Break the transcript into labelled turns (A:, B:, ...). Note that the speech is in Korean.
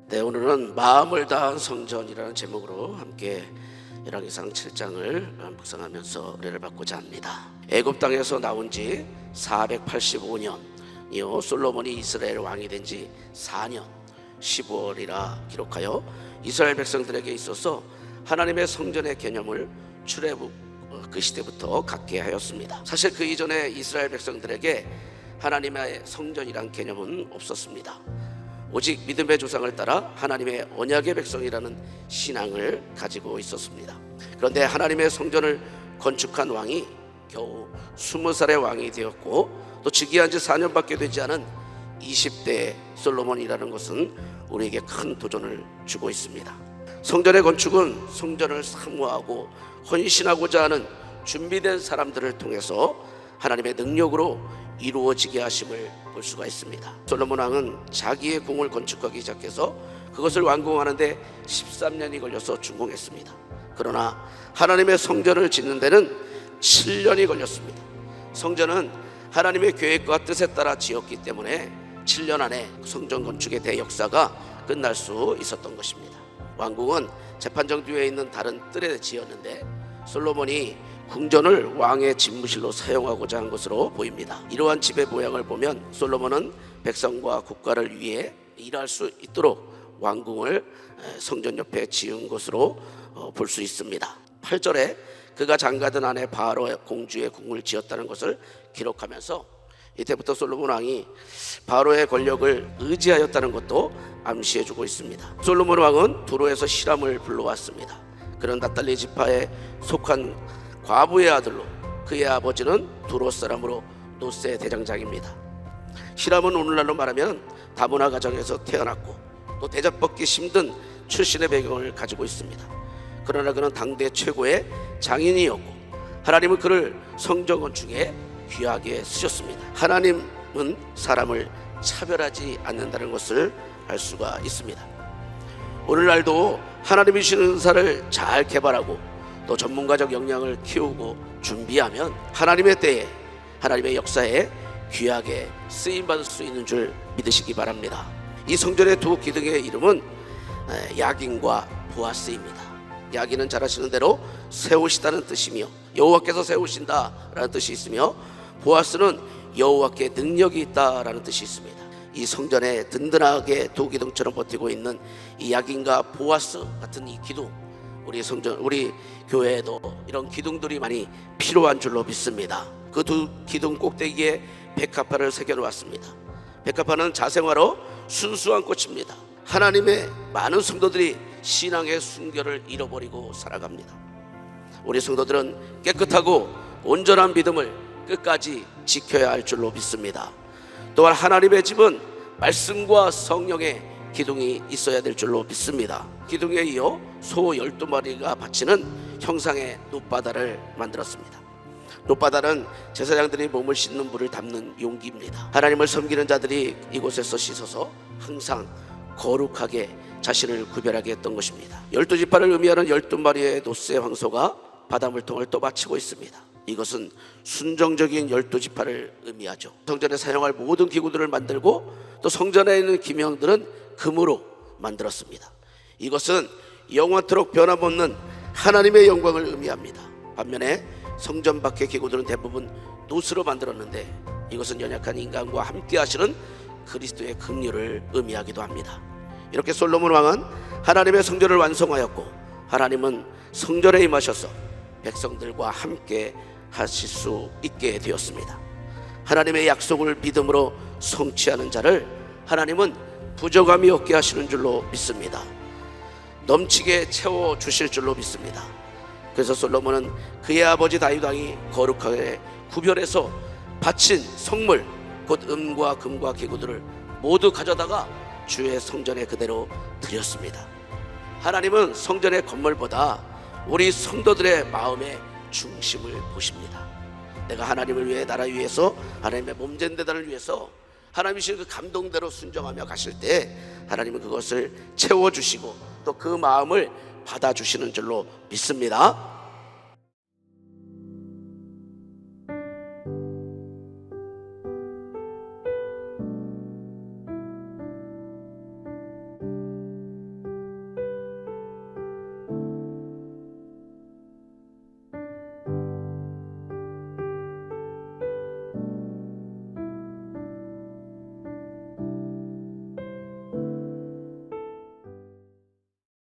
A: 네, 오늘은 마음을 다한 성전이라는 제목으로 함께 열왕기상 7장을 묵상하면서 은혜를 받고자 합니다. 애굽 땅에서 나온 지 485년이요 솔로몬이 이스라엘 왕이 된 지 4년 15월이라 기록하여 이스라엘 백성들에게 있어서 하나님의 성전의 개념을 출애굽 그 시대부터 갖게 하였습니다. 사실 그 이전에 이스라엘 백성들에게 하나님의 성전이란 개념은 없었습니다. 오직 믿음의 조상을 따라 하나님의 언약의 백성이라는 신앙을 가지고 있었습니다. 그런데 하나님의 성전을 건축한 왕이 겨우 20살의 왕이 되었고, 또 즉위한 지 4년밖에 되지 않은 20대 솔로몬이라는 것은 우리에게 큰 도전을 주고 있습니다. 성전의 건축은 성전을 사모하고 헌신하고자 하는 준비된 사람들을 통해서 하나님의 능력으로 이루어지게 하심을 볼 수가 있습니다. 솔로몬 왕은 자기의 궁을 건축하기 시작해서 그것을 완공하는데 13년이 걸려서 준공했습니다. 그러나 하나님의 성전을 짓는 데는 7년이 걸렸습니다. 성전은 하나님의 계획과 뜻에 따라 지었기 때문에 7년 안에 성전 건축의 대역사가 끝날 수 있었던 것입니다. 왕궁은 재판정 뒤에 있는 다른 뜰에 지었는데 솔로몬이 궁전을 왕의 집무실로 사용하고자 한 것으로 보입니다. 이러한 집의 모양을 보면 솔로몬은 백성과 국가를 위해 일할 수 있도록 왕궁을 성전 옆에 지은 것으로 볼 수 있습니다. 8절에 그가 장가든 아내 바로 공주의 궁을 지었다는 것을 기록하면서 이때부터 솔로몬 왕이 바로의 권력을 의지하였다는 것도 암시해주고 있습니다. 솔로몬 왕은 두로에서 히람을 불러왔습니다. 그는 납달리 지파에 속한 과부의 아들로, 그의 아버지는 두로 사람으로 노세 대장장입니다. 히람은 오늘날로 말하면 다문화 가정에서 태어났고 또 대접받기 힘든 출신의 배경을 가지고 있습니다. 그러나 그는 당대 최고의 장인이었고 하나님은 그를 성전 건축에 귀하게 쓰셨습니다. 하나님은 사람을 차별하지 않는다는 것을 알 수가 있습니다. 오늘날도 하나님이 주시는 은사를 잘 개발하고 또 전문가적 역량을 키우고 준비하면 하나님의 때에, 하나님의 역사에 귀하게 쓰임받을 수 있는 줄 믿으시기 바랍니다. 이 성전의 두 기둥의 이름은 야긴과 보아스입니다. 야긴은 잘 아시는 대로 세우시다는 뜻이며 여호와께서 세우신다라는 뜻이 있으며, 보아스는 여호와께 능력이 있다라는 뜻이 있습니다. 이 성전에 든든하게 두 기둥처럼 버티고 있는 이 야긴과 보아스 같은 이 기둥, 우리 성전, 우리 교회에도 이런 기둥들이 많이 필요한 줄로 믿습니다. 그 두 기둥 꼭대기에 백합화를 새겨놓았습니다. 백합화는 자생화로 순수한 꽃입니다. 하나님의 많은 성도들이 신앙의 순결을 잃어버리고 살아갑니다. 우리 성도들은 깨끗하고 온전한 믿음을 끝까지 지켜야 할 줄로 믿습니다. 또한 하나님의 집은 말씀과 성령의 기둥이 있어야 될 줄로 믿습니다. 기둥에 이어 소 12마리가 바치는 형상의 놋바다를 만들었습니다. 놋바다는 제사장들이 몸을 씻는 물을 담는 용기입니다. 하나님을 섬기는 자들이 이곳에서 씻어서 항상 거룩하게 자신을 구별하게 했던 것입니다. 12지파를 의미하는 12마리의 놋새 황소가 바닷물통을 떠받치고 있습니다. 이것은 순종적인 12지파를 의미하죠. 성전에 사용할 모든 기구들을 만들고 또 성전에 있는 기명들은 금으로 만들었습니다. 이것은 영원토록 변함없는 하나님의 영광을 의미합니다. 반면에 성전 밖의 기구들은 대부분 놋으로 만들었는데 이것은 연약한 인간과 함께 하시는 그리스도의 긍휼을 의미하기도 합니다. 이렇게 솔로몬 왕은 하나님의 성전을 완성하였고 하나님은 성전에 임하셔서 백성들과 함께 하실 수 있게 되었습니다. 하나님의 약속을 믿음으로 성취하는 자를 하나님은 부족함이 없게 하시는 줄로 믿습니다. 넘치게 채워주실 줄로 믿습니다. 그래서 솔로몬은 그의 아버지 다윗 왕이 거룩하게 구별해서 바친 성물, 곧 은과 금과 기구들을 모두 가져다가 주의 성전에 그대로 드렸습니다. 하나님은 성전의 건물보다 우리 성도들의 마음의 중심을 보십니다. 내가 하나님을 위해, 나라 위해서, 하나님의 몸된 대단을 위해서 하나님이 주신 그 감동대로 순종하며 가실 때 하나님은 그것을 채워주시고 또 그 마음을 받아주시는 줄로 믿습니다.